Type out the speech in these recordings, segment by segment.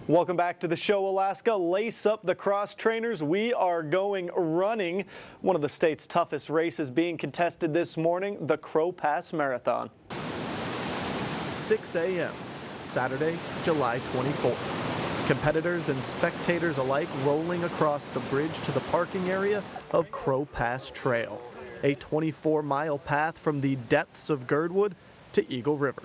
Welcome back to the show, Alaska. Lace up the cross trainers. We are going running. One of the state's toughest races being contested this morning, the Crow Pass Marathon. 6 a.m. Saturday, July 24th. Competitors and spectators alike rolling across the bridge to the parking area of Crow Pass Trail, a 24-mile path from the depths of Girdwood to Eagle River.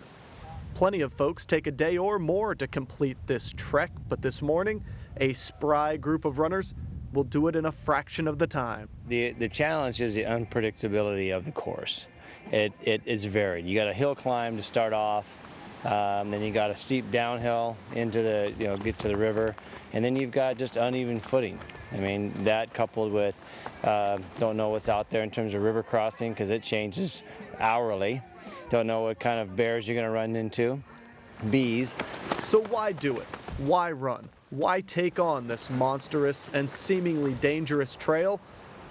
Plenty of folks take a day or more to complete this trek, but this morning, a spry group of runners will do it in a fraction of the time. The challenge is the unpredictability of the course. It is varied. You got a hill climb to start off, then you got a steep downhill into the, get to the river, and then you've got just uneven footing. I mean, that coupled with don't know what's out there in terms of river crossing because it changes hourly. Don't know what kind of bears you're going to run into, bees. So why do it? Why run? Why take on this monstrous and seemingly dangerous trail?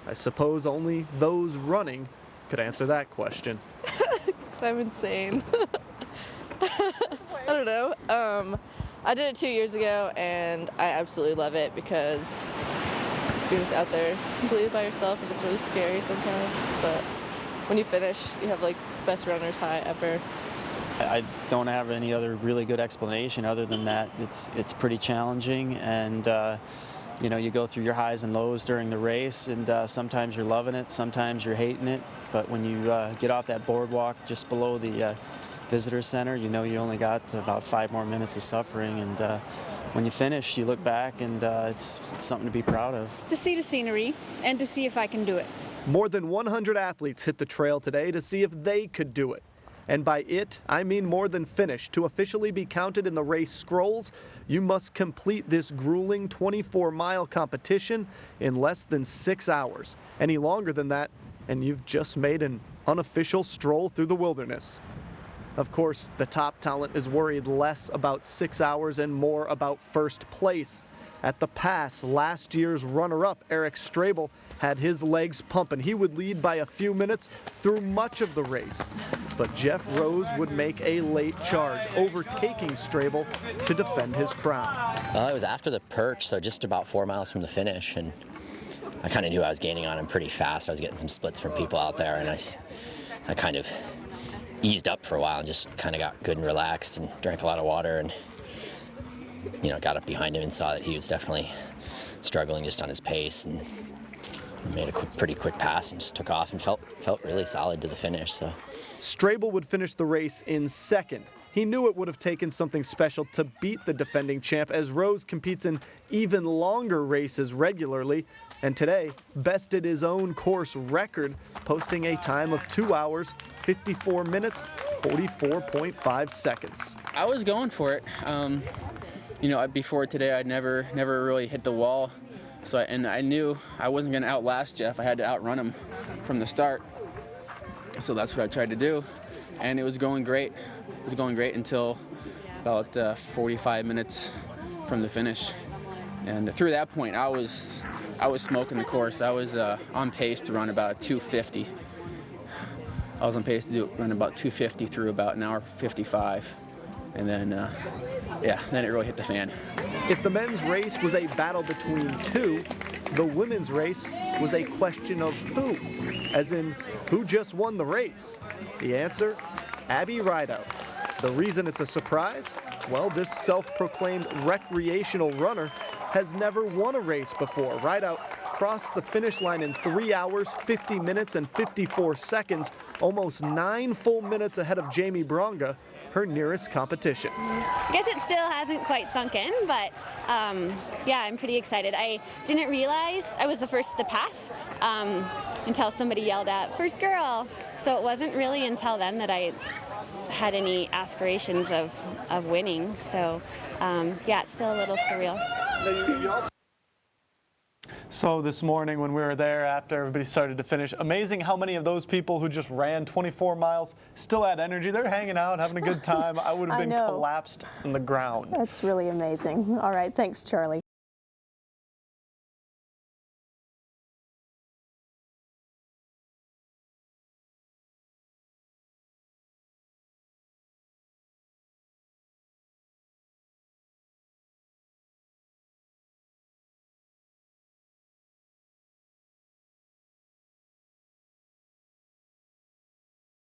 I suppose only those running could answer that question. 'Cause I'm insane. I don't know. I did it 2 years ago and I absolutely love it because you're just out there completely by yourself and it's really scary sometimes, but when you finish, you have like the best runner's high ever. I don't have any other really good explanation other than that it's pretty challenging, and you go through your highs and lows during the race, and sometimes you're loving it, sometimes you're hating it, but when you get off that boardwalk just below the visitor center, you only got about 5 more minutes of suffering, and when you finish, you look back and it's something to be proud of. To see the scenery and to see if I can do it. More than 100 athletes hit the trail today to see if they could do it. And by it, I mean more than finish. To officially be counted in the race scrolls, you must complete this grueling 24-mile competition in less than 6 hours. Any longer than that, and you've just made an unofficial stroll through the wilderness. Of course, the top talent is worried less about 6 hours and more about first place. At the pass, last year's runner-up, Eric Strabel, had his legs pumping. He would lead by a few minutes through much of the race. But Jeff Rose would make a late charge, overtaking Strabel to defend his crown. It was after the perch, so just about 4 miles from the finish, and I kind of knew I was gaining on him pretty fast. I was getting some splits from people out there, and I kind of eased up for a while and just kind of got good and relaxed and drank a lot of water, and got up behind him and saw that he was definitely struggling just on his pace, and made a pretty quick pass and just took off and felt really solid to the finish. So Strabel would finish the race in second. He knew it would have taken something special to beat the defending champ, as Rose competes in even longer races regularly, and today bested his own course record, posting a time of 2 hours, 54 minutes, 44.5 seconds. I was going for it. Before today, I'd never really hit the wall. So I knew I wasn't going to outlast Jeff. I had to outrun him from the start. So that's what I tried to do, and it was going great. It was going great until about 45 minutes from the finish. And through that point, I was smoking the course. I was on pace to run about 250. I was on pace to run about 250 through about an hour 55. And then, then it really hit the fan. If the men's race was a battle between two, the women's race was a question of who, as in who just won the race. The answer, Abby Rideout. The reason it's a surprise? Well, this self-proclaimed recreational runner has never won a race before. Rideout crossed the finish line in 3 hours, 50 minutes, and 54 seconds, almost 9 full minutes ahead of Jamie Bronga, her nearest competition. I guess it still hasn't quite sunk in, but I'm pretty excited. I didn't realize I was the first to pass until somebody yelled out, "First girl!" So it wasn't really until then that I had any aspirations of winning. So it's still a little surreal. So this morning when we were there after everybody started to finish, amazing how many of those people who just ran 24 miles still had energy. They're hanging out, having a good time. I would have been collapsed on the ground. That's really amazing. All right, thanks, Charlie.